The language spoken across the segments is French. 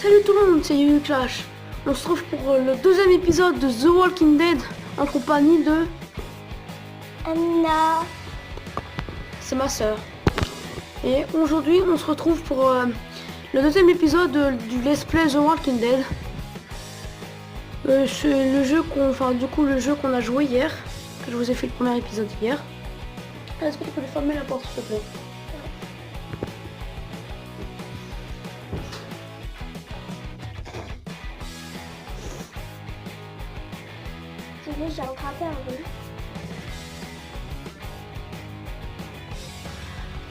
Salut tout le monde, c'est Clash. On se trouve pour le deuxième épisode de The Walking Dead en compagnie de Anna. C'est ma sœur. Et aujourd'hui, on se retrouve pour le deuxième épisode du Let's Play The Walking Dead. C'est le jeu qu'on a joué hier. Je vous ai fait le premier épisode hier. Est-ce que tu peux fermer la porte s'il te plaît? J'ai rattrapé un peu.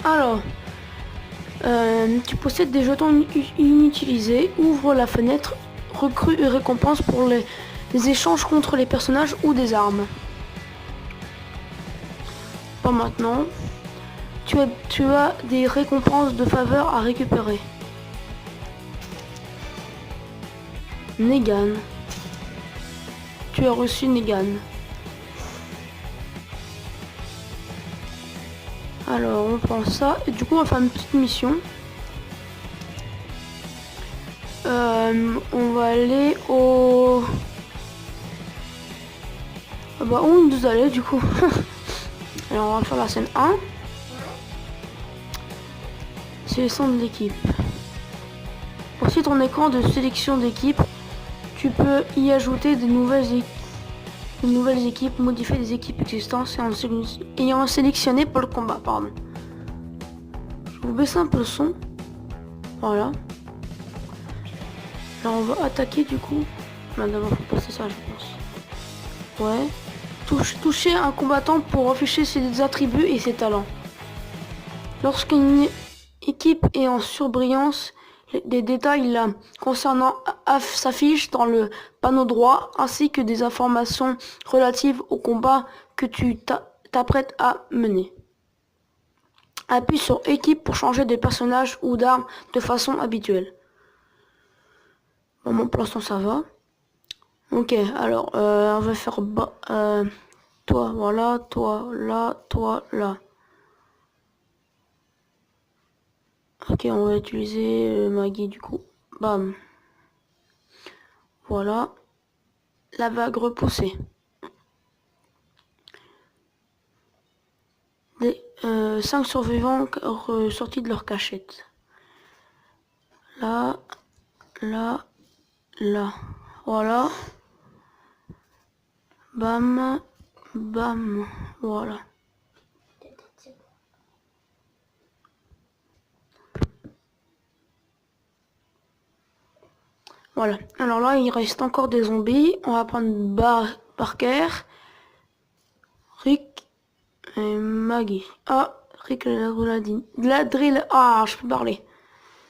Alors, tu possèdes des jetons inutilisés. Ouvre la fenêtre. Recrue et récompense pour les échanges contre les personnages ou des armes. Pas maintenant. Tu as des récompenses de faveur à récupérer. Negan. Tu as reçu Negan. Alors on prend ça et du coup on va faire une petite mission. On va aller au... Ah bah où on nous allait du coup. Alors on va faire la scène 1. C'est le centre d'équipe. Ensuite ton écran de sélection d'équipe. Tu peux y ajouter de nouvelles équipes, modifier des équipes existantes ayant sélectionné pour le combat, pardon. Je vais vous baisser un peu le son. Voilà. Là on va attaquer du coup. D'abord faut passer ça je pense. Ouais. Toucher un combattant pour afficher ses attributs et ses talents. Lorsqu'une équipe est en surbrillance, des détails concernant s'affichent dans le panneau droit, ainsi que des informations relatives au combat que tu t'apprêtes à mener. Appuie sur équipe pour changer de personnage ou d'arme de façon habituelle. Bon, pour l'instant ça va. Ok, alors on va faire toi, voilà, toi, là. Ok, on va utiliser Maggie du coup. Bam. Voilà. La vague repoussée. Les 5 survivants sortis de leur cachette. Là. Voilà. Bam. Bam. Voilà. Voilà. Alors là, il reste encore des zombies. On va prendre Parker, Rick et Maggie. Ah, Rick l'adrénaline. Ah, je peux parler.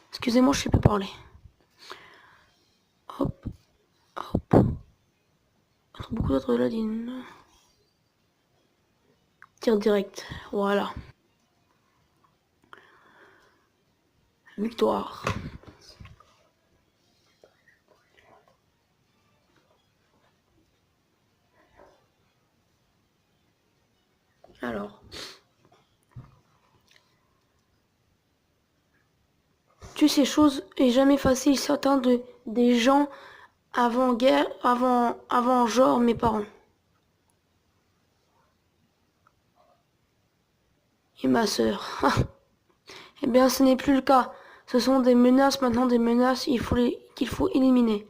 Excusez-moi, je sais pas parler. Hop. Beaucoup d'adrénaline. Tir direct. Voilà. Victoire. Alors. Tu ces choses est jamais facile. Certains des gens avant genre mes parents. Et ma sœur. Eh bien, ce n'est plus le cas. Ce sont des menaces, maintenant des menaces qu'il faut éliminer.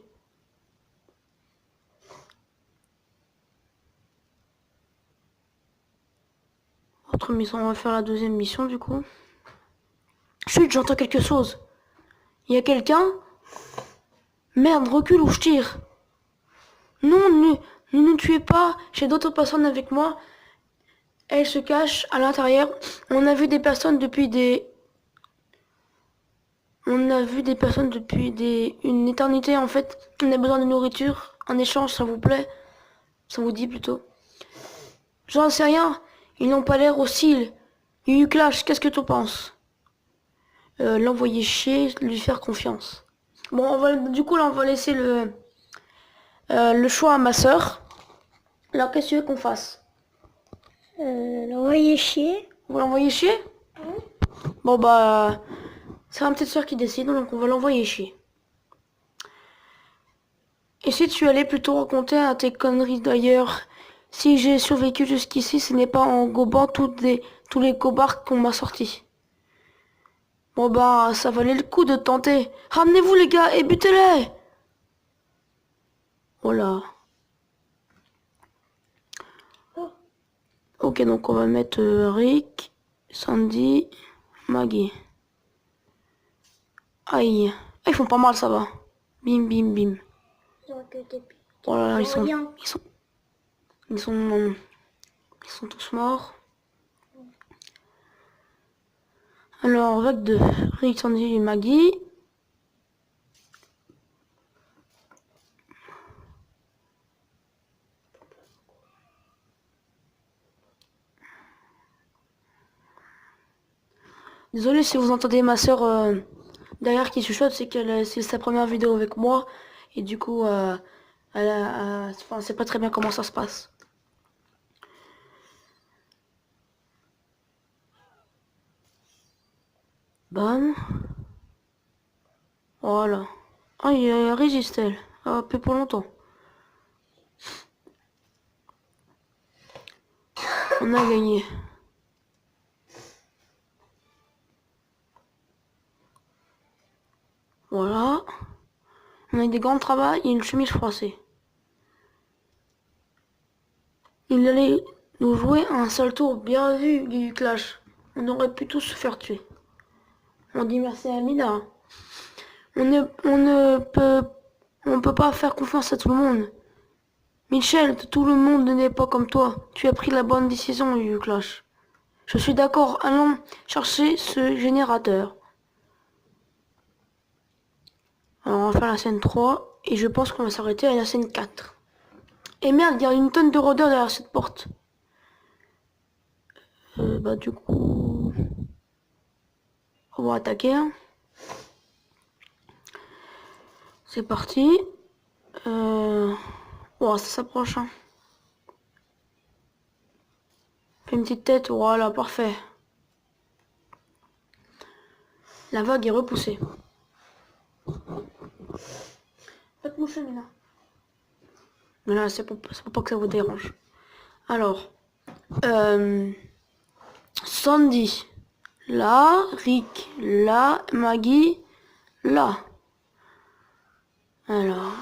Autre mission, on va faire la deuxième mission du coup. Chut, j'entends quelque chose. Il y a quelqu'un? Merde, recule ou je tire. Non, ne nous tuez pas. J'ai d'autres personnes avec moi. Elles se cachent à l'intérieur. On a vu des personnes depuis une éternité en fait. On a besoin de nourriture. En échange, ça vous plaît? Ça vous dit plutôt? J'en sais rien. Ils n'ont pas l'air hostiles. Clash, qu'est-ce que tu penses? L'envoyer chier, lui faire confiance. Bon, du coup là on va laisser le choix à ma sœur. Alors qu'est-ce que tu veux qu'on fasse? L'envoyer chier. Vous l'envoyez chier? Bon bah c'est ma petite sœur qui décide, donc on va l'envoyer chier. Et si tu allais plutôt raconter à tes conneries d'ailleurs, si j'ai survécu jusqu'ici, ce n'est pas en gobant tous les cobards qu'on m'a sorti. Bon bah, ça valait le coup de tenter. Ramenez-vous les gars et butez-les! Voilà. Ok, donc on va mettre Rick, Sandy, Maggie. Aïe. Ah, ils font pas mal, ça va. Bim, bim, bim. Voilà, ils sont tous morts. Alors, vague de Rick, Sandy et Maggie. Désolé si vous entendez ma soeur derrière qui chuchote, c'est sa première vidéo avec moi. Et du coup, enfin, c'est pas très bien comment ça se passe. Bam. Voilà. Ah, il y a Régistel. Ah, peu pour longtemps. On a gagné. Voilà. On a eu des gants de travail et une chemise froissée. Il allait nous jouer un sale tour bien vu du clash. On aurait pu tous se faire tuer. On dit merci à Mina. On peut pas faire confiance à tout le monde. Michel, tout le monde n'est pas comme toi. Tu as pris la bonne décision, du clash. Je suis d'accord, allons chercher ce générateur. Alors on va faire la scène 3 et je pense qu'on va s'arrêter à la scène 4. Et merde, il y a une tonne de rôdeurs derrière cette porte. Bah du coup... On va attaquer. Hein. C'est parti. Oh, ça s'approche. Hein. Fais une petite tête, voilà, parfait. La vague est repoussée. Faites moucher, Mina. Mais là, c'est pour pas que ça vous dérange. Alors, Sandy, là, Rick, là, Maggie, là. Alors,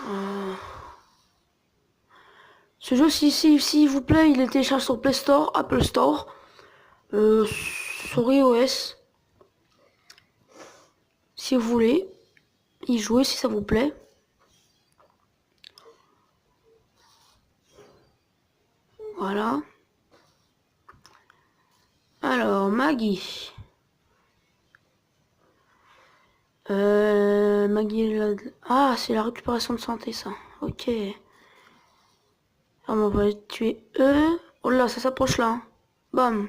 ce jeu, s'il vous plaît, il est téléchargé sur Play Store, Apple Store, sur iOS. Si vous voulez y jouer, si ça vous plaît. Voilà. Alors, Maggie. Maggie, ah, c'est la récupération de santé, ça. Ok. Alors, on va tuer eux. Oh là, ça s'approche là. Hein. Bam.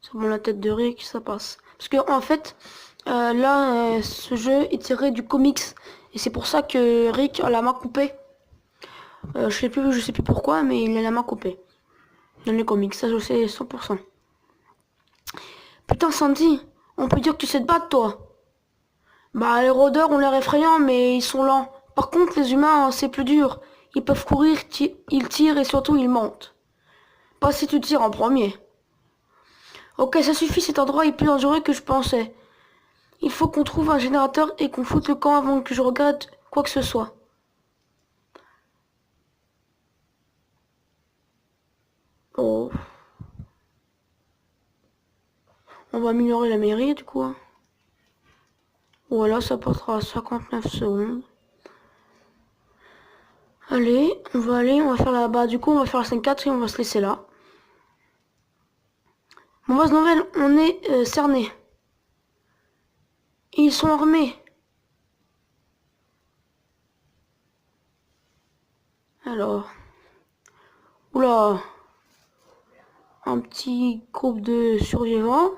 C'est bon, la tête de Rick, ça passe. Parce que, en fait, là, ce jeu est tiré du comics. Et c'est pour ça que Rick a la main coupée. Je sais plus pourquoi, mais il a la main coupée. Dans les comics, ça je sais 100%. Putain, Sandy, on peut dire que tu sais te battre, toi. Bah, les rôdeurs ont l'air effrayants, mais ils sont lents. Par contre, les humains, c'est plus dur. Ils peuvent courir, ils tirent et surtout ils montent. Pas si tu tires en premier. Ok, ça suffit, cet endroit est plus dangereux que je pensais. Il faut qu'on trouve un générateur et qu'on foute le camp avant que je regrette quoi que ce soit. Oh. On va améliorer la mairie, du coup. Hein. Voilà, ça passera à 59 secondes. Allez, on va faire là-bas. Du coup, on va faire la 5-4 et on va se laisser là. Mauvaise nouvelle, on est cerné. Ils sont armés. Alors. Oula. Un petit groupe de survivants.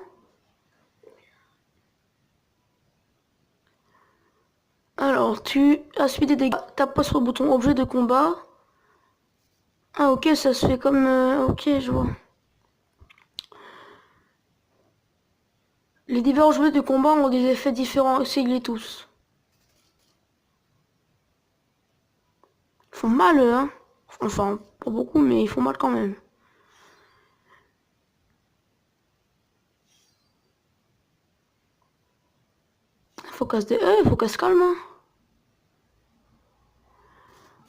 Alors, tu as subi des dégâts. Tape pas sur le bouton objet de combat. Ah ok, ça se fait comme... ok, je vois. Les divers objets de combat ont des effets différents. Essayez-les tous. Ils font mal, eux, hein. Enfin, pas beaucoup, mais ils font mal quand même. Faut qu'elle se calme, hein.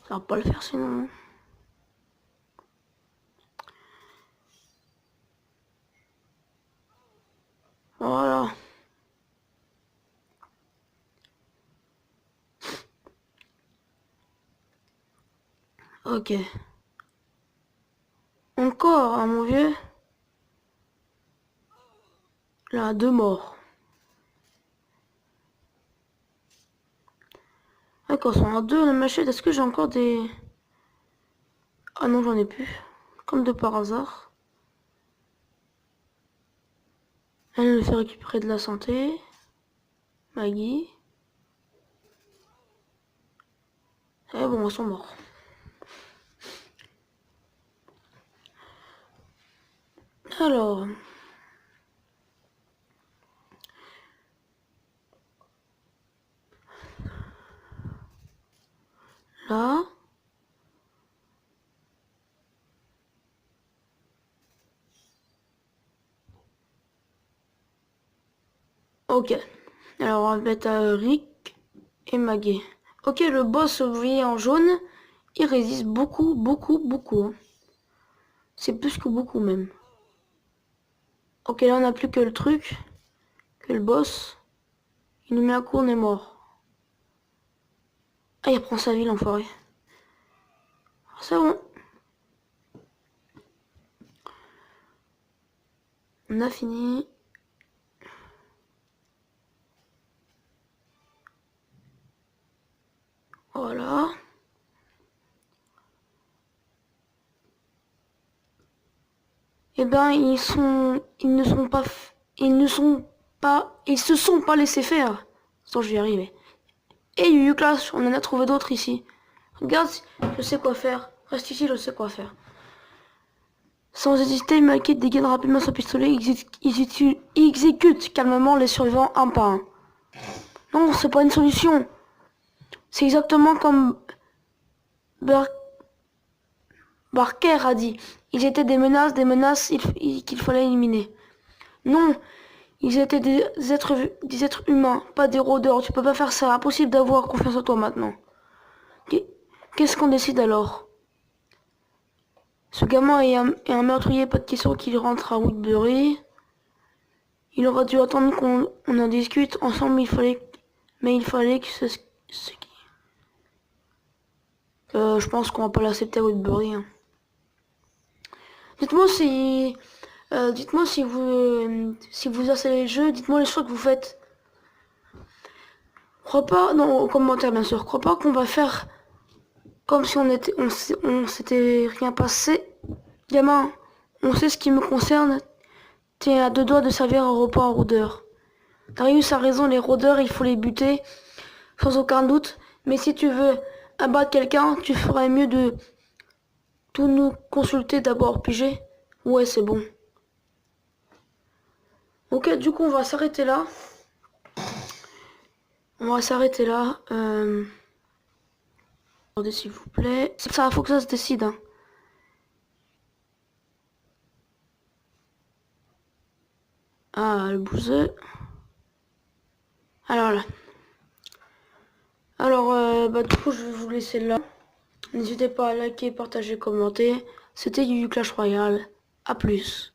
Ça va pas le faire sinon. Voilà. Ok. Encore, hein, mon vieux. Là, 2 morts. Ah, quand on sont à 2, la machette, est-ce que j'ai encore des... Ah non, j'en ai plus. Comme de par hasard. Elle me fait récupérer de la santé. Maggie. Eh bon, ils sont morts. Alors... Là... Ok. Alors on va mettre Rick et Maggie. Ok, le boss, vous voyez, en jaune, il résiste beaucoup, beaucoup, beaucoup. Hein. C'est plus que beaucoup même. Ok, là on n'a plus que le truc, que le boss. Il nous met un coup, on est mort. Ah, il prend sa vie, l'enfoiré. C'est bon. On a fini. Voilà. Eh ben, ils se sont pas laissés faire. Attends, je vais y arriver. Et Yu Clash, on en a trouvé d'autres ici. Regarde, je sais quoi faire. Reste ici, je sais quoi faire. Sans hésiter, Mikey dégaine rapidement son pistolet et exécute calmement les survivants un par un. Non, c'est pas une solution. C'est exactement comme Barker a dit. Ils étaient des menaces qu'il fallait éliminer. Non, ils étaient des êtres humains, pas des rôdeurs. Tu peux pas faire ça. Impossible d'avoir confiance en toi maintenant. Qu'est-ce qu'on décide alors? Ce gamin est un meurtrier, pas de question qu'il rentre à Woodbury. Il aurait dû attendre qu'on en discute ensemble, mais il fallait que je pense qu'on va pas l'accepter à Woodbury. Hein. Dites-moi si vous installez le jeu, dites-moi les choix que vous faites. Crois pas, non, aux commentaires bien sûr, crois pas qu'on va faire comme si on s'était rien passé. Gamin, on sait ce qui me concerne. T'es à 2 doigts de servir un repas en rôdeur. Darius a raison, les rôdeurs, il faut les buter, sans aucun doute. Mais si tu veux abattre quelqu'un, tu ferais mieux de tout nous consulter d'abord, pigé? Ouais, c'est bon. Ok, du coup, on va s'arrêter là. Attendez, s'il vous plaît. Ça, faut que ça se décide. Hein. Ah, le bouseux. Alors là. Alors, du coup, je vais vous laisser là. N'hésitez pas à liker, partager, commenter. C'était du Clash Royale. A plus.